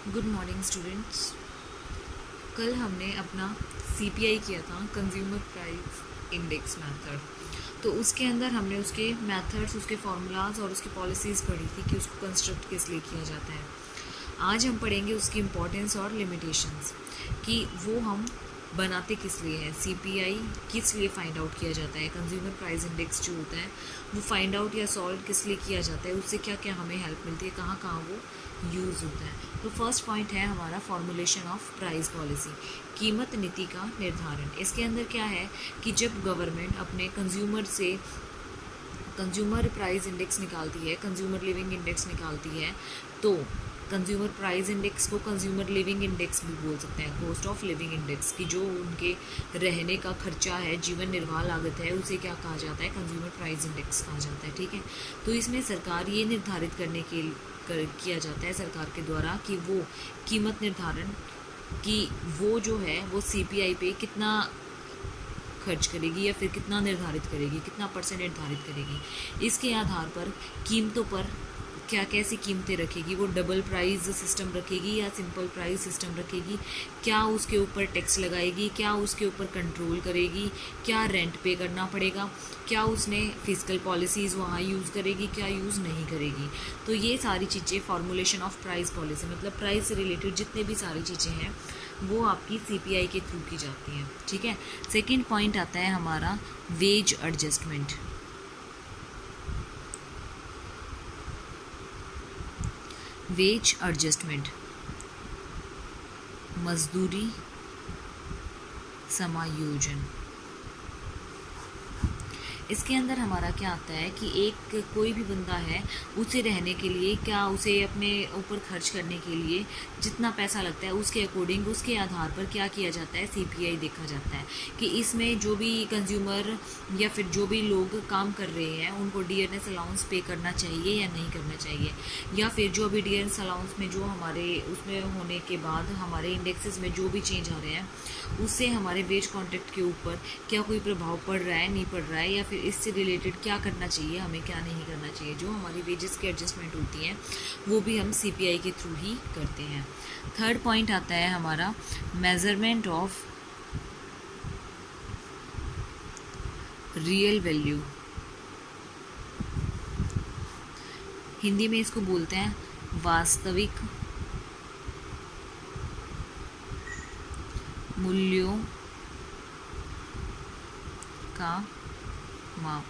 Good morning students. कल हमने अपना सीपीआई किया था, कंज्यूमर प्राइस इंडेक्स मेथड। तो उसके अंदर हमने उसके मेथड्स, उसके फार्मूलाज और उसकी पॉलिसीज़ पढ़ी थी कि उसको कंस्ट्रक्ट किस लिए किया जाता है। आज हम पढ़ेंगे उसकी इम्पोर्टेंस और लिमिटेशंस, कि वो हम बनाते किस लिए हैं, सीपीआई किस लिए फाइंड आउट किया जाता है, कंज्यूमर प्राइस इंडेक्स जो होता है वो फाइंड आउट या सॉल्व किस लिए किया जाता है, उससे क्या क्या हमें हेल्प मिलती है, कहाँ कहाँ वो यूज़ होता है। तो फर्स्ट पॉइंट है हमारा फॉर्मुलेशन ऑफ प्राइस पॉलिसी, कीमत नीति का निर्धारण। इसके अंदर क्या है कि जब गवर्नमेंट अपने कंज्यूमर से कंज्यूमर प्राइस इंडेक्स निकालती है, कंज्यूमर लिविंग इंडेक्स निकालती है, तो कंज्यूमर प्राइस इंडेक्स को कंज्यूमर लिविंग इंडेक्स भी बोल सकते हैं, कॉस्ट ऑफ लिविंग इंडेक्स, की जो उनके रहने का खर्चा है, जीवन निर्वाह लागत है, उसे क्या कहा जाता है, कंज्यूमर प्राइस इंडेक्स कहा जाता है। ठीक है, तो इसमें सरकार ये निर्धारित करने के किया जाता है सरकार के द्वारा कि वो कीमत निर्धारण कि वो जो है वो सीपीआई पे कितना खर्च करेगी या फिर कितना निर्धारित करेगी, कितना परसेंट निर्धारित करेगी। इसके आधार पर कीमतों पर क्या कैसी कीमतें रखेगी, वो डबल प्राइस सिस्टम रखेगी या सिंपल प्राइस सिस्टम रखेगी, क्या उसके ऊपर टैक्स लगाएगी, क्या उसके ऊपर कंट्रोल करेगी, क्या रेंट पे करना पड़ेगा, क्या उसने फिजिकल पॉलिसीज़ वहाँ यूज़ करेगी, क्या यूज़ नहीं करेगी। तो ये सारी चीज़ें फॉर्मुलेशन ऑफ प्राइस पॉलिसी, मतलब प्राइस से रिलेटेड जितने भी सारी चीज़ें हैं वो आपकी सीपीआई के थ्रू की जाती हैं। ठीक है, सेकंड पॉइंट आता है हमारा वेज एडजस्टमेंट। वेज एडजस्टमेंट, मजदूरी समायोजन। इसके अंदर हमारा क्या आता है कि एक कोई भी बंदा है, उसे रहने के लिए क्या उसे अपने ऊपर खर्च करने के लिए जितना पैसा लगता है उसके अकॉर्डिंग, उसके आधार पर क्या किया जाता है, सीपीआई देखा जाता है कि इसमें जो भी कंज्यूमर या फिर जो भी लोग काम कर रहे हैं उनको डियरनेस अलाउंस पे करना चाहिए या नहीं करना चाहिए, या फिर जो अभी डियरनेस अलाउंस में जो हमारे उसमें होने के बाद हमारे इंडेक्सेस में जो भी चेंज आ रहे हैं उससे हमारे वेज कॉन्ट्रैक्ट के ऊपर क्या कोई प्रभाव पड़ रहा है, नहीं पड़ रहा है, या फिर इससे रिलेटेड क्या करना चाहिए, हमें क्या नहीं करना चाहिए। जो हमारी वेजेस की एडजस्टमेंट होती हैं वो भी हम सीपीआई के थ्रू ही करते हैं। थर्ड पॉइंट आता है हमारा measurement of real value. Hindi में इसको बोलते हैं वास्तविक मूल्यों का माप।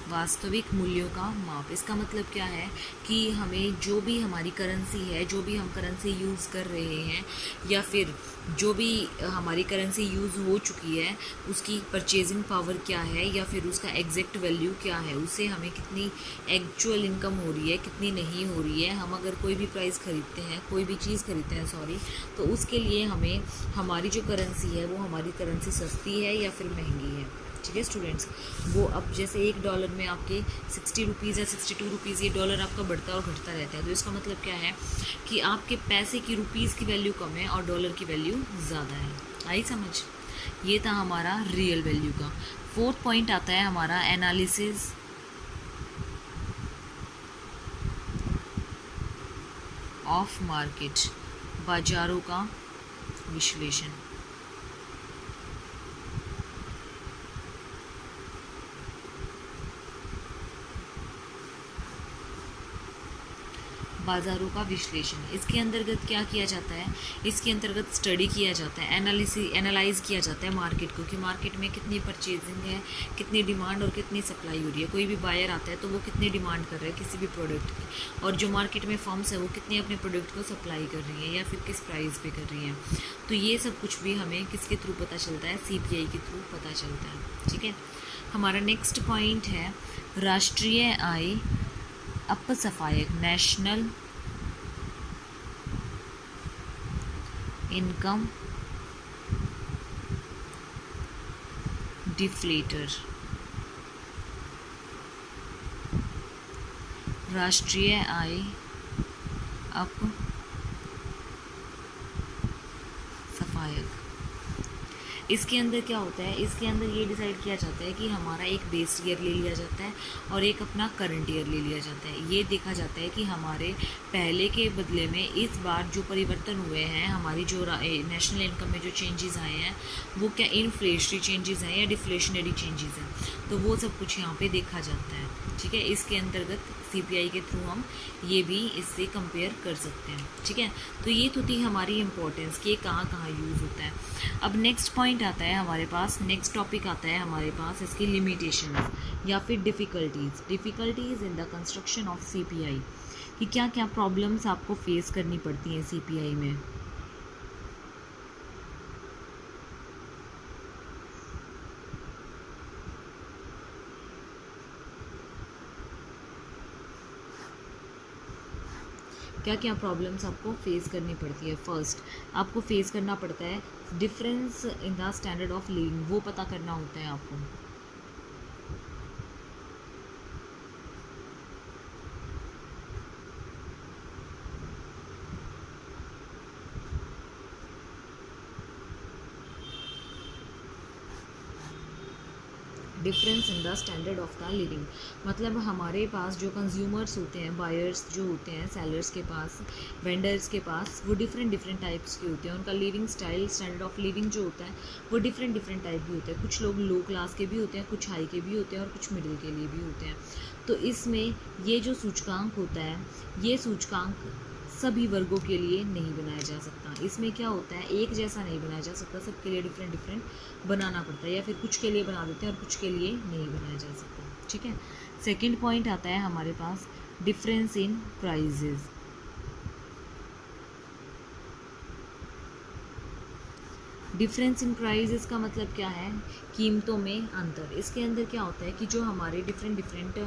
वास्तविक मूल्यों का माप, इसका मतलब क्या है कि हमें जो भी हमारी करेंसी है, जो भी हम करेंसी यूज़ कर रहे हैं, या फिर जो भी हमारी करेंसी यूज़ हो चुकी है उसकी परचेजिंग पावर क्या है, या फिर उसका एग्जैक्ट वैल्यू क्या है, उससे हमें कितनी एक्चुअल इनकम हो रही है, कितनी नहीं हो रही है। हम अगर कोई भी प्राइस खरीदते हैं, कोई भी चीज़ खरीदते हैं तो उसके लिए हमें हमारी जो करेंसी है वो हमारी करेंसी सस्ती है या फिर महंगी है। ठीक है स्टूडेंट्स, वो अब जैसे $1 में आपके 60 रुपीज़ या 62 रुपीज़, ये डॉलर आपका बढ़ता और घटता रहता है। तो इसका मतलब क्या है कि आपके पैसे की रुपीज़ की वैल्यू कम है और डॉलर की वैल्यू ज़्यादा है। आई समझ? ये था हमारा रियल वैल्यू का। फोर्थ पॉइंट आता है हमारा एनालिसिस ऑफ मार्केट, बाजारों का विश्लेषण। बाज़ारों का विश्लेषण, इसके अंतर्गत क्या किया जाता है, इसके अंतर्गत स्टडी किया जाता है, एनालाइज किया जाता है मार्केट को, कि मार्केट में कितनी परचेजिंग है, कितनी डिमांड और कितनी सप्लाई हो रही है। कोई भी बायर आता है तो वो कितनी डिमांड कर रहा है किसी भी प्रोडक्ट की, और जो मार्केट में फर्म्स है वो कितनी अपने प्रोडक्ट को सप्लाई कर रही है या फिर किस प्राइस पे कर रही है। तो ये सब कुछ भी हमें किसके थ्रू पता चलता है, सीपीआई के थ्रू पता चलता है। ठीक है, हमारा नेक्स्ट पॉइंट है राष्ट्रीय आय अपसफायक, नेशनल इनकम डिफ्लेटर। राष्ट्रीय आय अपसफायक, इसके अंदर क्या होता है, इसके अंदर ये डिसाइड किया जाता है कि हमारा एक बेस ईयर ले लिया जाता है और एक अपना करंट ईयर ले लिया जाता है। ये देखा जाता है कि हमारे पहले के बदले में इस बार जो परिवर्तन हुए हैं, हमारी जो नेशनल इनकम में जो चेंजेस आए हैं वो क्या इन्फ्लेशनरी चेंजेस हैं या डिफ्लेशनरी चेंजेस हैं, तो वो सब कुछ यहाँ पे देखा जाता है। ठीक है, इसके अंतर्गत सीपीआई के थ्रू हम ये भी इससे कंपेयर कर सकते हैं। ठीक है, तो ये तो थी हमारी इम्पोर्टेंस कि कहाँ कहाँ यूज़ होता है। अब नेक्स्ट पॉइंट आता है हमारे पास, नेक्स्ट टॉपिक आता है हमारे पास इसकी लिमिटेशंस या फिर difficulties in the construction of CPI, कि क्या क्या प्रॉब्लम्स आपको फेस करनी पड़ती हैं सीपीआई में। क्या क्या प्रॉब्लम्स आपको फेस करनी पड़ती है। फर्स्ट आपको फेस करना पड़ता है difference in the standard of living, वो पता करना होता है आपको। Difference in the standard of the living, मतलब हमारे पास जो कंज्यूमर्स होते हैं, बायर्स जो होते हैं, सेलर्स के पास, वेंडर्स के पास, वो डिफरेंट टाइप्स के होते हैं। उनका living style, standard of living जो होता है वो डिफरेंट टाइप भी होता है। कुछ लोग लो क्लास के भी होते हैं, कुछ हाई के भी होते हैं और कुछ मिडिल के लिए भी होते हैं। तो इसमें ये जो सूचकांक होता है, ये सूचकांक सभी वर्गों के लिए नहीं बनाया जा सकता। इसमें क्या होता है, एक जैसा नहीं बनाया जा सकता, सबके लिए डिफरेंट बनाना पड़ता है, या फिर कुछ के लिए बना देते हैं और कुछ के लिए नहीं बनाया जा सकता। ठीक है, सेकंड पॉइंट आता है हमारे पास difference in prices. Difference in prices का मतलब क्या है, कीमतों में अंतर। इसके अंदर क्या होता है कि जो हमारे डिफरेंट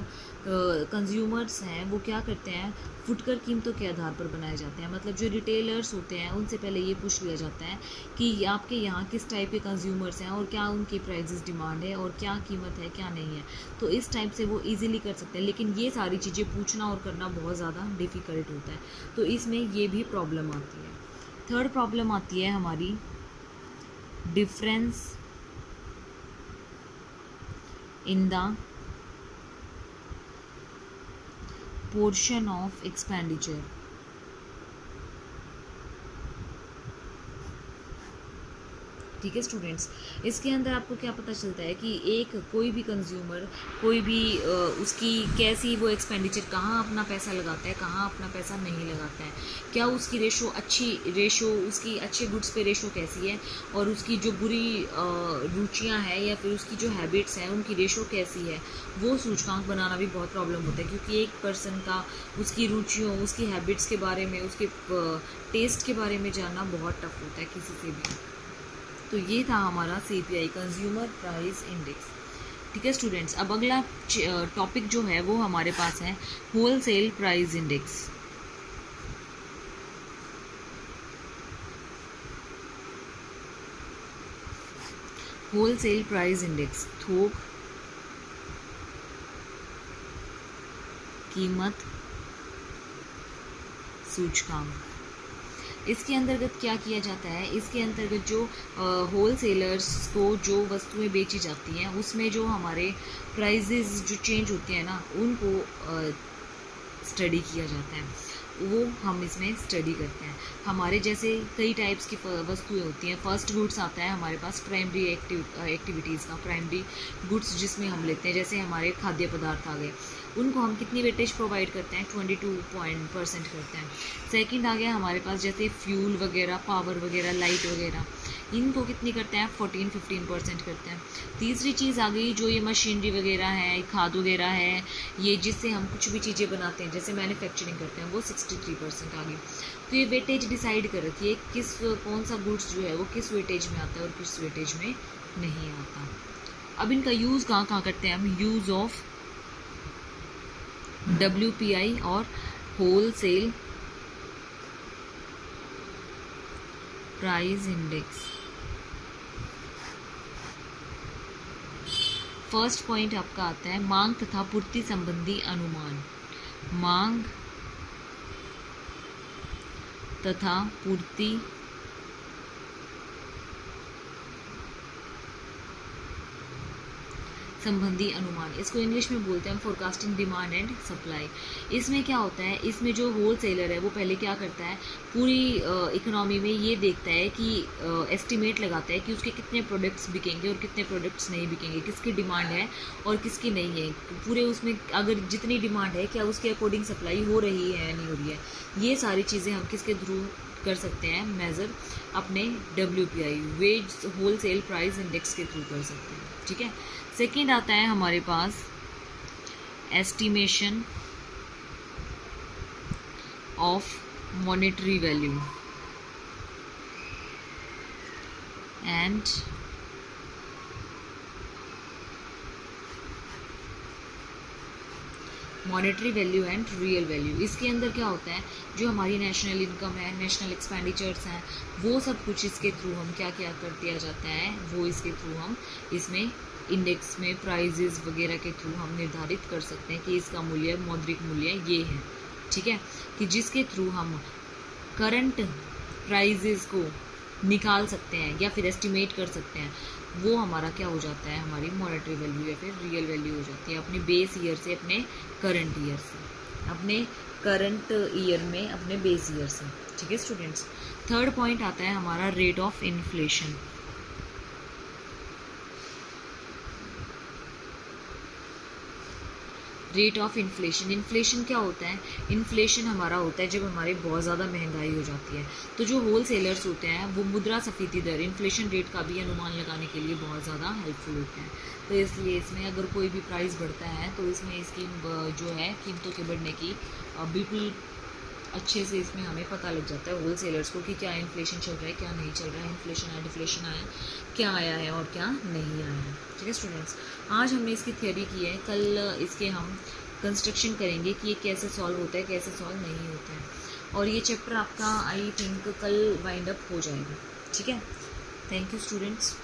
कंज्यूमर्स हैं वो क्या करते हैं, फुटकर कीमतों के आधार पर बनाए जाते हैं। मतलब जो रिटेलर्स होते हैं उनसे पहले ये पूछ लिया जाता है कि आपके यहाँ किस टाइप के कंज्यूमर्स हैं और क्या उनकी प्राइजेस डिमांड है और क्या कीमत है क्या नहीं है, तो इस टाइप से वो इजीली कर सकते हैं। लेकिन ये सारी चीज़ें पूछना और करना बहुत ज़्यादा डिफ़िकल्ट होता है, तो इसमें ये भी प्रॉब्लम आती है। थर्ड प्रॉब्लम आती है हमारी difference in the portion of expenditure। ठीक है स्टूडेंट्स, इसके अंदर आपको क्या पता चलता है कि एक कोई भी कंज्यूमर, कोई भी उसकी कैसी वो एक्सपेंडिचर, कहाँ अपना पैसा लगाता है, कहाँ अपना पैसा नहीं लगाता है, क्या उसकी रेशो उसकी अच्छे गुड्स पे रेशो कैसी है, और उसकी जो बुरी रुचियाँ हैं या फिर उसकी जो हैबिट्स हैं उनकी रेशो कैसी है, वो सूचकांक बनाना भी बहुत प्रॉब्लम होता है। क्योंकि एक पर्सन का उसकी रुचियों, उसकी हैबिट्स के बारे में, उसके टेस्ट के बारे में जानना बहुत टफ होता है किसी से भी। तो ये था हमारा सीपीआई, कंज्यूमर प्राइस इंडेक्स। ठीक है स्टूडेंट्स, अब अगला टॉपिक जो है वो हमारे पास है wholesale price index. Wholesale price index, थोक कीमत सूचकांक। इसके अंतर्गत क्या किया जाता है, इसके अंतर्गत जो होल सेलर्स को जो वस्तुएं बेची जाती हैं उसमें जो हमारे प्राइजेस जो चेंज होते हैं ना, उनको स्टडी किया जाता है, वो हम इसमें स्टडी करते हैं। हमारे जैसे कई टाइप्स की वस्तुएं होती हैं। फर्स्ट गुड्स आता है हमारे पास प्राइमरी एक्टिविटीज़ का, प्राइमरी गुड्स जिसमें हम लेते हैं, जैसे हमारे खाद्य पदार्थ आ गए, उनको हम कितनी वेटेज प्रोवाइड करते हैं, 22% करते हैं। सेकंड आ गया हमारे पास जैसे फ्यूल वगैरह, पावर वगैरह, लाइट वगैरह, इनको कितनी करते हैं, 14-15% करते हैं। तीसरी चीज़ आ गई जो ये मशीनरी वगैरह है, खाद वगैरह है, ये जिससे हम कुछ भी चीज़ें बनाते हैं, जैसे मैन्युफैक्चरिंग करते हैं, वो 63% आ गई। तो ये वेटेज डिसाइड कर रखी है किस कौन सा गुड्स जो है वो किस वेटेज में आता है और किस वेटेज में नहीं आता। अब इनका यूज़ कहाँ कहाँ करते हैं हम, यूज़ ऑफ WPI और wholesale price index. First point आपका आता है मांग तथा पूर्ति संबंधी अनुमान। मांग तथा पूर्ति संबंधी अनुमान, इसको इंग्लिश में बोलते हैं हम फोरकास्टिंग डिमांड एंड सप्लाई। इसमें क्या होता है, इसमें जो होल सेलर है वो पहले क्या करता है, पूरी इकोनॉमी में ये देखता है कि एस्टिमेट लगाता है कि उसके कितने प्रोडक्ट्स बिकेंगे और कितने प्रोडक्ट्स नहीं बिकेंगे, किसकी डिमांड है और किसकी नहीं है, पूरे उसमें अगर जितनी डिमांड है क्या उसके अकॉर्डिंग सप्लाई हो रही है या नहीं हो रही है। ये सारी चीज़ें हम किसके थ्रू कर सकते हैं मेज़र, अपने WPI वेज होल सेल प्राइस इंडेक्स के थ्रू कर सकते हैं, ठीक है। सेकंड आता है हमारे पास estimation of monetary value and monetary value and real value. इसके अंदर क्या होता है, जो हमारी नेशनल इनकम है, नेशनल एक्सपेंडिचर्स हैं, वो सब कुछ इसके थ्रू हम क्या क्या कर दिया जाता है, वो इसके थ्रू हम इसमें इंडेक्स में प्राइजेस वगैरह के थ्रू हम निर्धारित कर सकते हैं कि इसका मूल्य, मौद्रिक मूल्य ये है, ठीक है, कि जिसके थ्रू हम करंट प्राइजेस को निकाल सकते हैं या फिर एस्टिमेट कर सकते हैं। वो हमारा क्या हो जाता है, हमारी मॉनेटरी वैल्यू या फिर रियल वैल्यू हो जाती है, अपने बेस ईयर से, अपने करंट ईयर से, अपने करंट ईयर में अपने बेस ईयर से, ठीक है स्टूडेंट्स। थर्ड पॉइंट आता है हमारा rate of inflation. Rate of inflation, inflation क्या होता है, इन्फ्लेशन हमारा होता है जब हमारी बहुत ज़्यादा महंगाई हो जाती है। तो जो होल सेलर्स होते हैं वो मुद्रास्फीति दर, इन्फ्लेशन रेट का भी अनुमान लगाने के लिए बहुत ज़्यादा हेल्पफुल होते हैं। तो इसलिए इसमें अगर कोई भी प्राइस बढ़ता है तो इसमें इसकी जो है कीमतों के बढ़ने की बिल्कुल अच्छे से इसमें हमें पता लग जाता है होल सेलर्स को कि क्या इन्फ्लेशन चल रहा है, क्या नहीं चल रहा है, इन्फ्लेशन आया, डिफ्लेशन आया, क्या आया है और क्या नहीं आया है, ठीक है स्टूडेंट्स। आज हमने इसकी थियोरी की है, कल इसके हम कंस्ट्रक्शन करेंगे कि ये कैसे सॉल्व होता है, कैसे सॉल्व नहीं होता है, और ये चैप्टर आपका आई थिंक कल वाइंड अप हो जाएगा, ठीक है। Thank you students.